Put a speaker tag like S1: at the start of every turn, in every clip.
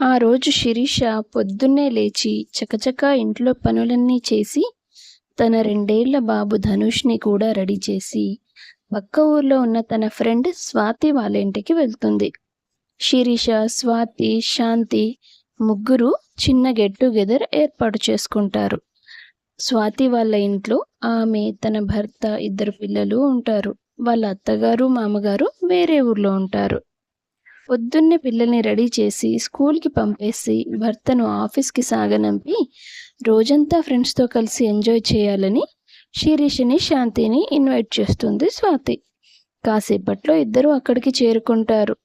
S1: ఆ రోజు శిరీష పొద్దున్నే లేచి చకచకా ఇంట్లో పనులన్నీ చేసి తన 2 ఏళ్ల బాబు ధనుష్ని కూడా రెడీ చేసి పక్క ఊర్లో ఉన్న తన ఫ్రెండ్ స్వాతి వాళ్ళ ఇంటికి వెళ్తుంది. శిరీష, స్వాతి, శాంతి ముగ్గురు చిన్న గెట్ టుగెదర్ ఏర్పాటు చేసుకుంటారు. స్వాతి వాళ్ళ ఇంట్లో ఆమె, తన భర్త, 2 పిల్లలు ఉంటారు. వాళ్ళ అత్తగారు, మామగారు వేరే ఊర్లో ఉంటారు. పొద్దున్నే పిల్లల్ని రెడీ చేసి స్కూల్కి పంపేసి భర్తను ఆఫీస్కి సాగనంపి రోజంతా ఫ్రెండ్స్తో కలిసి ఎంజాయ్ చేయాలని శిరీషని, శాంతిని ఇన్వైట్ చేస్తుంది స్వాతి. కాసేపట్లో ఇద్దరు అక్కడికి చేరుకుంటారు.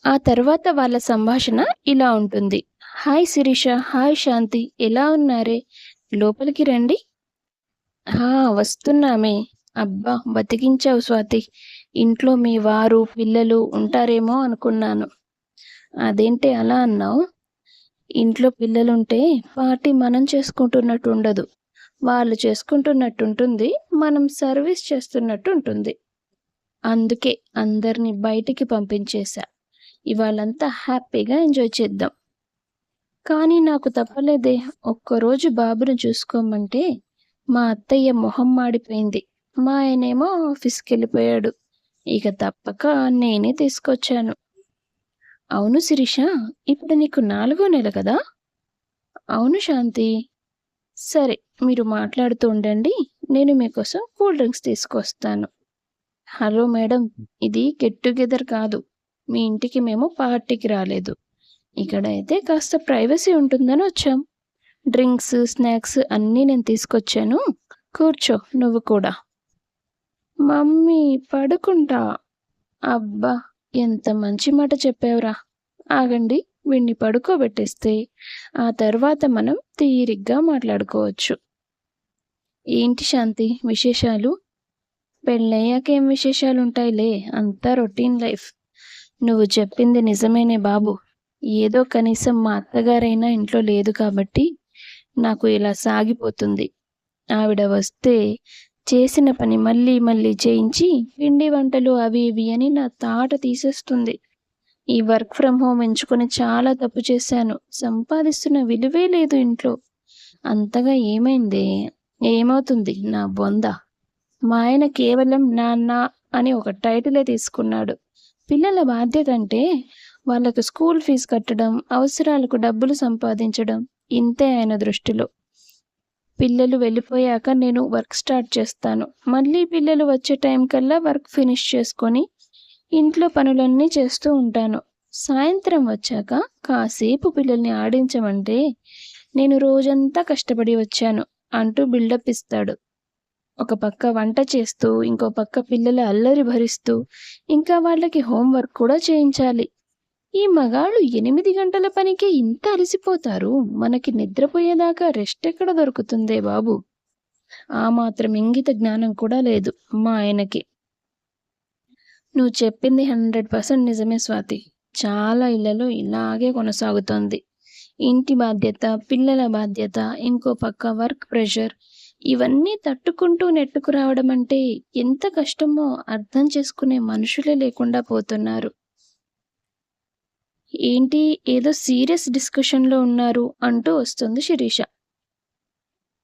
S1: ఆ తర్వాత వాళ్ళ సంభాషణ ఇలా ఉంటుంది. హాయ్ శిరీష, హాయ్ శాంతి, ఎలా ఉన్నారే? లోపలికి రండి. వస్తున్నామే. అబ్బా, బతికించావు స్వాతి. ఇంట్లో మీ వారు, పిల్లలు ఉంటారేమో అనుకున్నాను. అదేంటి అలా అన్నావు? ఇంట్లో పిల్లలుంటే పార్టీ మనం చేసుకుంటున్నట్టు ఉండదు. వాళ్ళు చేసుకుంటున్నట్టుంటుంది, మనం సర్వీస్ చేస్తున్నట్టు ఉంటుంది. అందుకే అందరినీ బయటికి పంపించేశా. ఇవాళంతా హ్యాపీగా ఎంజాయ్ చేద్దాం. కానీ నాకు తప్పలేదే. ఒక్కరోజు బాబును చూసుకోమంటే మా అత్తయ్య మొహం మాడిపోయింది. మా ఆయనేమో ఆఫీస్కి వెళ్ళిపోయాడు. ఇక తప్పక నేనే తీసుకొచ్చాను. అవును శిరీష, ఇప్పుడు నీకు 4వ నెల కదా? అవును శాంతి. సరే, మీరు మాట్లాడుతూ ఉండండి, నేను మీకోసం కూల్ డ్రింక్స్ తీసుకొస్తాను. హలో మేడం, ఇది గెట్ టుగెదర్ కాదు. మీ ఇంటికి మేము పార్టీకి రాలేదు. ఇక్కడైతే కాస్త ప్రైవసీ ఉంటుందని వచ్చాం. డ్రింక్స్, స్నాక్స్ అన్నీ నేను తీసుకొచ్చాను. కూర్చో, నువ్వు కూడా. మమ్మీ, పడుకుంటా. అబ్బా, ఎంత మంచి మాట చెప్పావురా. ఆగండి, వీణ్ణి పడుకోబెట్టేస్తే ఆ తర్వాత మనం తీరిగ్గా మాట్లాడుకోవచ్చు. ఏంటి శాంతి విశేషాలు? పెళ్ళయ్యాక ఏం విశేషాలుంటాయిలే, అంతా రొటీన్ లైఫ్. నువ్వు చెప్పింది నిజమేనే బాబు. ఏదో కనీసం మా అత్తగారైనా ఇంట్లో లేదు కాబట్టి నాకు ఇలా సాగిపోతుంది. ఆవిడ వస్తే చేసిన పని మళ్ళీ మళ్ళీ చేయించి పిండి వంటలు అవి ఇవి అని నా తాట తీసేస్తుంది. ఈ వర్క్ ఫ్రమ్ హోమ్ ఎంచుకొని చాలా తప్పు చేశాను. సంపాదిస్తున్న విలువే లేదు ఇంట్లో. అంతగా ఏమైందే? ఏమవుతుంది నా బొంద? మా ఆయన కేవలం నాన్న అని ఒక టైటిలే తీసుకున్నాడు. పిల్లల బాధ్యత అంటే వాళ్ళకు స్కూల్ ఫీజు కట్టడం, అవసరాలకు డబ్బులు సంపాదించడం, ఇంతే ఆయన దృష్టిలో. పిల్లలు వెళ్ళిపోయాక నేను వర్క్ స్టార్ట్ చేస్తాను. మళ్ళీ పిల్లలు వచ్చే టైం కల్లా వర్క్ ఫినిష్ చేసుకొని ఇంట్లో పనులన్నీ చేస్తూ ఉంటాను. సాయంత్రం వచ్చాక కాసేపు పిల్లల్ని ఆడించమంటే నేను రోజంతా కష్టపడి వచ్చాను అంటూ బిల్డప్ ఇస్తాడు. ఒక పక్క వంట చేస్తూ, ఇంకో పక్క పిల్లల అల్లరి భరిస్తూ, ఇంకా వాళ్ళకి హోంవర్క్ కూడా చేయించాలి. ఈ మగాళ్ళు 8 గంటల పనికి ఇంత అలసిపోతారు. మనకి నిద్రపోయేదాకా రెస్ట్ ఎక్కడ దొరుకుతుందే బాబు? ఆ మాత్రం ఇంగిత జ్ఞానం కూడా లేదు మా ఆయనకి. నువ్వు చెప్పింది 100% నిజమే స్వాతి. చాలా ఇళ్లలో ఇలాగే కొనసాగుతోంది. ఇంటి బాధ్యత, పిల్లల బాధ్యత, ఇంకో పక్క వర్క్ ప్రెషర్, ఇవన్నీ తట్టుకుంటూ నెట్టుకు రావడం అంటే ఎంత కష్టమో అర్థం చేసుకునే మనుషులే లేకుండా పోతున్నారు. ఏంటి, ఏదో సీరియస్ డిస్కషన్లో ఉన్నారు అంటూ వస్తుంది శిరీష.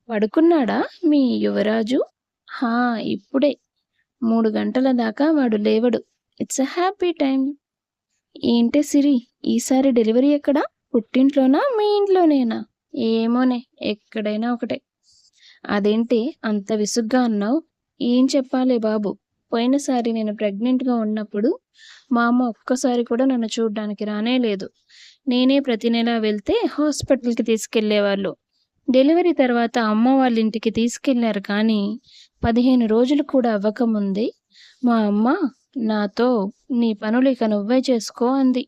S1: పడుకున్నాడా మీ యువరాజు? ఇప్పుడే. 3 గంటల దాకా వాడు లేవడు. It's a happy time. ఏంటే సిరి, ఈసారి డెలివరీ ఎక్కడా? పుట్టింట్లోనా, మీ ఇంట్లోనేనా? ఏమోనే, ఎక్కడైనా ఒకటే. అదేంటి అంత విసుగ్గా అన్నావు? ఏం చెప్పాలే బాబు. పోయినసారి నేను ప్రెగ్నెంట్గా ఉన్నప్పుడు మా అమ్మ ఒక్కసారి కూడా నన్ను చూడ్డానికి రానే లేదు. నేనే ప్రతి నెలా వెళ్తే హాస్పిటల్కి తీసుకెళ్లేవాళ్ళు. డెలివరీ తర్వాత అమ్మ వాళ్ళ ఇంటికి తీసుకెళ్లారు, కానీ 15 రోజులు కూడా అవ్వకముందే మా అమ్మ నాతో నీ పనులు ఇక నువ్వే చేసుకో అంది.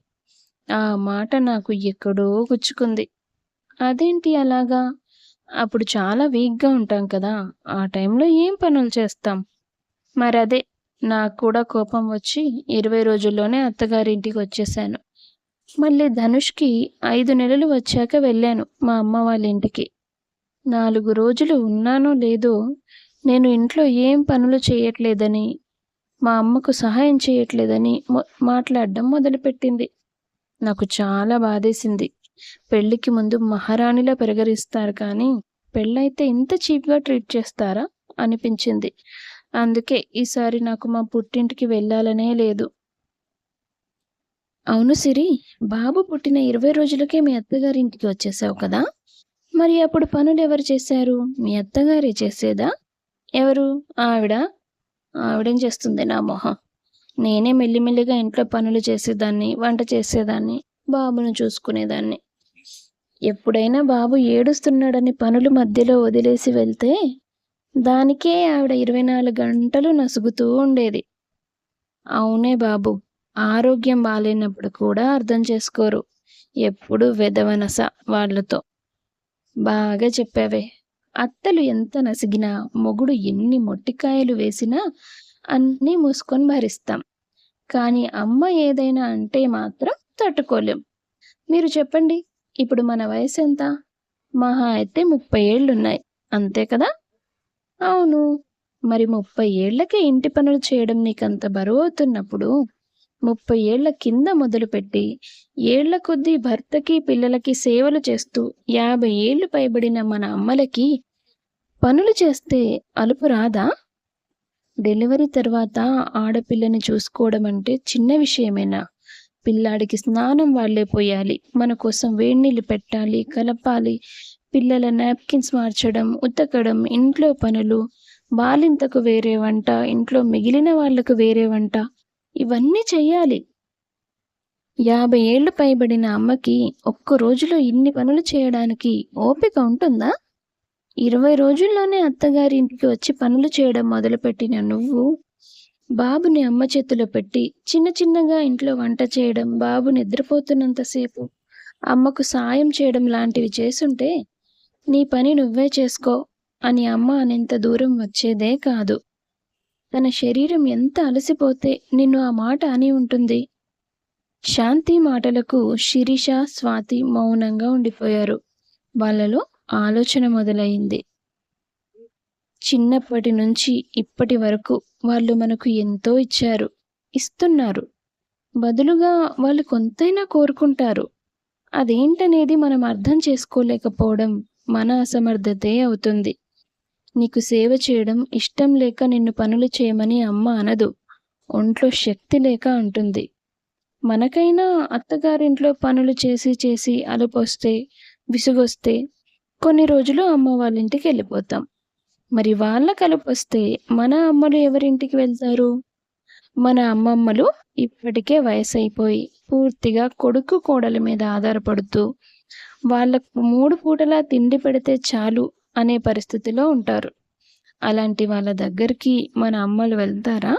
S1: ఆ మాట నాకు ఎక్కడో గుచ్చుకుంది. అదేంటి అలాగా? అప్పుడు చాలా వీక్గా ఉంటాం కదా, ఆ టైంలో ఏం పనులు చేస్తాం? మరదే, నాకు కూడా కోపం వచ్చి 20 రోజుల్లోనే అత్తగారింటికి వచ్చేసాను. మళ్ళీ ధనుష్కి 5 నెలలు వచ్చాక వెళ్ళాను మా అమ్మ వాళ్ళ ఇంటికి. 4 రోజులు ఉన్నానో లేదో నేను ఇంట్లో ఏం పనులు చేయట్లేదని, మా అమ్మకు సహాయం చేయట్లేదని మాట్లాడడం మొదలుపెట్టింది. నాకు చాలా బాధేసింది. పెళ్ళికి ముందు మహారాణిలా పెరగరిస్తారు కానీ పెళ్ళైతే ఇంత చీప్‌గా ట్రీట్ చేస్తారా అనిపించింది. అందుకే ఈసారి నాకు మా పుట్టింటికి వెళ్ళాలనే లేదు. అవును సిరి, బాబు పుట్టిన 20 రోజులకే మీ అత్తగారింటికి వచ్చేసావు కదా! మరి అప్పుడు పనులెవరు చేశారు? మీ అత్తగారే చేసేదా? ఎవరు? ఆవిడ? ఆవిడేం చేస్తుంది నా మొహం. నేనే మెల్లిమెల్లిగా ఇంట్లో పనులు చేసేదాన్ని, వంట చేసేదాన్ని, బాబును చూసుకునేదాన్ని. ఎప్పుడైనా బాబు ఏడుస్తున్నాడని పనులు మధ్యలో వదిలేసి వెళ్తే, దానికే ఆవిడ 24 గంటలు నసుగుతూ ఉండేది. అవునే బాబు! ఆరోగ్యం బాలేనప్పుడు కూడా అర్థం చేసుకోరు. ఎప్పుడూ వెధవనస వాళ్ళతో. బాగా చెప్పావే! అత్తలు ఎంత నసిగినా, మొగుడు ఎన్ని మొట్టికాయలు వేసినా అన్నీ మూసుకొని భరిస్తాం. కానీ అమ్మ ఏదైనా అంటే మాత్రం తట్టుకోలేం. మీరు చెప్పండి, ఇప్పుడు మన వయసెంత? మహా అయితే 30 ఏళ్లున్నాయి. అంతే కదా? అవును. మరి 30 ఏళ్లకే ఇంటి పనులు చేయడం నీకంత బరువవుతున్నప్పుడు, 30 ఏళ్ల కింద మొదలుపెట్టి, ఏళ్ల కొద్దీ భర్తకి, పిల్లలకి సేవలు చేస్తూ 50 ఏళ్లు పైబడిన మన అమ్మలకి పనులు చేస్తే అలుపు రాదా? డెలివరీ తర్వాత ఆడపిల్లని చూసుకోవడం అంటే చిన్న విషయమేనా? పిల్లాడికి స్నానం వాళ్ళే పోయాలి. మన కోసం వేడినీళ్ళు పెట్టాలి, కలపాలి. పిల్లల నాప్కిన్స్ మార్చడం, ఉతకడం, ఇంట్లో పనులు, బాలింతకు వేరే వంట, ఇంట్లో మిగిలిన వాళ్ళకు వేరే వంట. ఇవన్నీ చెయ్యాలి. 50 ఏళ్లు పైబడిన అమ్మకి ఒక్క రోజులో ఇన్ని పనులు చేయడానికి ఓపిక ఉంటుందా? 20 రోజుల్లోనే అత్తగారి ఇంటికి వచ్చి పనులు చేయడం మొదలుపెట్టిన నువ్వు, బాబుని అమ్మ చేతిలో పెట్టి చిన్న చిన్నగా ఇంట్లో వంట చేయడం, బాబు నిద్రపోతున్నంతసేపు అమ్మకు సాయం చేయడం లాంటివి చేసుంటే, నీ పని నువ్వే చేసుకో అని అమ్మ అనేంత దూరం వచ్చేదే కాదు. తన శరీరం ఎంత అలసిపోతే నిన్ను ఆ మాట అని ఉంటుంది. శాంతి మాటలకు శిరీష, స్వాతి మౌనంగా ఉండిపోయారు. వాళ్ళలో ఆలోచన మొదలయింది. చిన్నప్పటి నుంచి ఇప్పటి వరకు వాళ్ళు మనకు ఎంతో ఇచ్చారు, ఇస్తున్నారు. బదులుగా వాళ్ళు కొంతైనా కోరుకుంటారు. అదేంటనేది మనం అర్థం చేసుకోలేకపోవడం మన అసమర్థతే అవుతుంది. నీకు సేవ చేయడం ఇష్టం లేక నిన్ను పనులు చేయమని అమ్మ అనదు. ఒంట్లో శక్తి లేక అంటుంది. మనకైనా అత్తగారింట్లో పనులు చేసి చేసి అలుపొస్తే, విసుగొస్తే కొన్ని రోజులు అమ్మ వాళ్ళ ఇంటికి వెళ్ళిపోతాం. మరి వాళ్ళ కలుపొస్తే మన అమ్మలు ఎవరింటికి వెళ్తారు? మన అమ్మమ్మలు ఇప్పటికే వయసైపోయి పూర్తిగా కొడుకు కోడల మీద ఆధారపడుతూ వాళ్ళకు 3 పూటలా తిండి పెడితే చాలు అనే పరిస్థితిలో ఉంటారు. అలాంటి వాళ్ళ దగ్గరికి మన అమ్మలు వెళ్తారా?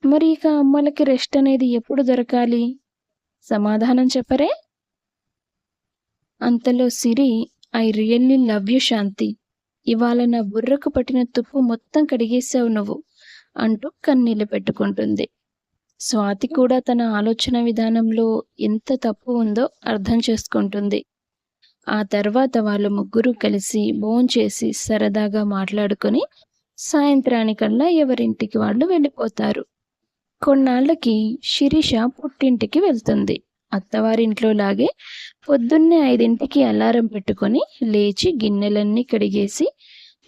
S1: మరి ఇక అమ్మలకి రెస్ట్ అనేది ఎప్పుడు దొరకాలి? సమాధానం చెప్పరే? అంతలో సిరి, ఐ రియల్లీ లవ్ యూ శాంతి. ఇవాళ నా బుర్రకు పట్టిన తుప్పు మొత్తం కడిగేశావు నువ్వు అంటూ కన్నీళ్లు పెట్టుకుంటుంది. స్వాతి కూడా తన ఆలోచన విధానంలో ఎంత తప్పు ఉందో అర్థం చేసుకుంటుంది. ఆ తర్వాత వాళ్ళు ముగ్గురు కలిసి భోంచేసి సరదాగా మాట్లాడుకొని సాయంత్రానికల్లా ఎవరింటికి వాళ్ళు వెళ్ళిపోతారు. కొన్నాళ్లకి శిరీష పుట్టింటికి వెళ్తుంది. అత్తవారింట్లో లాగే పొద్దున్నే 5ంటికి అలారం పెట్టుకొని లేచి గిన్నెలన్నీ కడిగేసి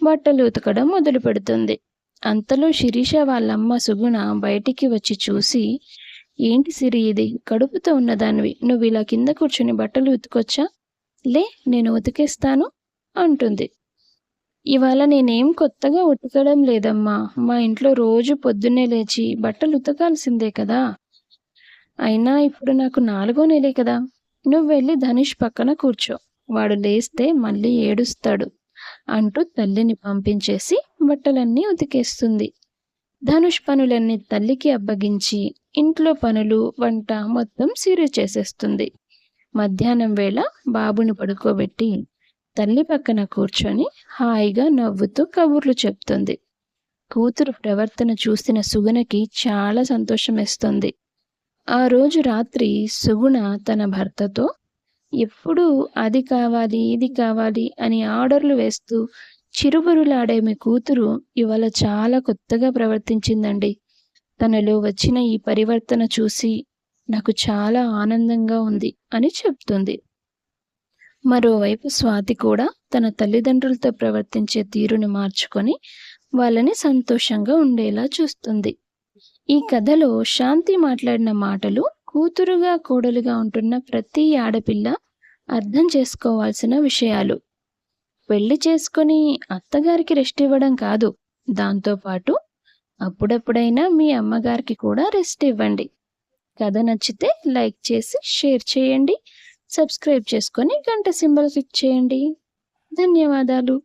S1: బట్టలు ఉతకడం మొదలు పెడుతుంది. అంతలో శిరీష వాళ్ళమ్మ సుగుణ బయటికి వచ్చి చూసి, ఏంటి సిరి ఇది, కడుపుతో ఉన్నదానివి, నువ్వు ఇలా కింద కూర్చుని బట్టలు ఉతుకొచ్చా? లే, నేను ఉతికేస్తాను అంటుంది. ఇవాళ నేనేం కొత్తగా ఉతకడం లేదమ్మా, మా ఇంట్లో రోజు పొద్దున్నే లేచి బట్టలు ఉతకాల్సిందే కదా. అయినా ఇప్పుడు నాకు 4వ నెలే కదా. నువ్వు వెళ్ళి ధనుష్ పక్కన కూర్చో, వాడు లేస్తే మళ్ళీ ఏడుస్తాడు అంటూ తల్లిని పంపించేసి బట్టలన్నీ ఉతికేస్తుంది. ధనుష్ పనులన్నీ తల్లికి అప్పగించి ఇంట్లో పనులు, వంట మొత్తం సిరి చేసేస్తుంది. మధ్యాహ్నం వేళ బాబుని పడుకోబెట్టి తల్లి పక్కన కూర్చొని హాయిగా నవ్వుతూ కబుర్లు చెప్తుంది. కూతురు ప్రవర్తన చూసిన సుగుణకి చాలా సంతోషం వేస్తుంది. ఆ రోజు రాత్రి సుగుణ తన భర్తతో ఎప్పుడూ అది కావాలి, ఇది కావాలి అని ఆర్డర్లు వేస్తూ చిరుబురులాడే మీ కూతురు ఇవాళ చాలా కొత్తగా ప్రవర్తించిందండి. తనలో వచ్చిన ఈ పరివర్తన చూసి నాకు చాలా ఆనందంగా ఉంది అని చెప్తుంది. మరోవైపు స్వాతి కూడా తన తల్లిదండ్రులతో ప్రవర్తించే తీరుని మార్చుకొని వాళ్ళని సంతోషంగా ఉండేలా చూస్తుంది. ఈ కథలో శాంతి మాట్లాడిన మాటలు కూతురుగా కోడలుగా ఉంటున్న ప్రతి ఆడపిల్ల అర్థం చేసుకోవాల్సిన విషయాలు. పెళ్లి చేసుకొని అత్తగారికి రెస్ట్ ఇవ్వడం కాదు, దాంతోపాటు అప్పుడప్పుడైనా మీ అమ్మగారికి కూడా రెస్ట్ ఇవ్వండి. కథ నచ్చితే లైక్ చేసి షేర్ చేయండి, సబ్స్క్రైబ్ చేసుకొని గంట సింబల్ క్లిక్ చేయండి. ధన్యవాదాలు.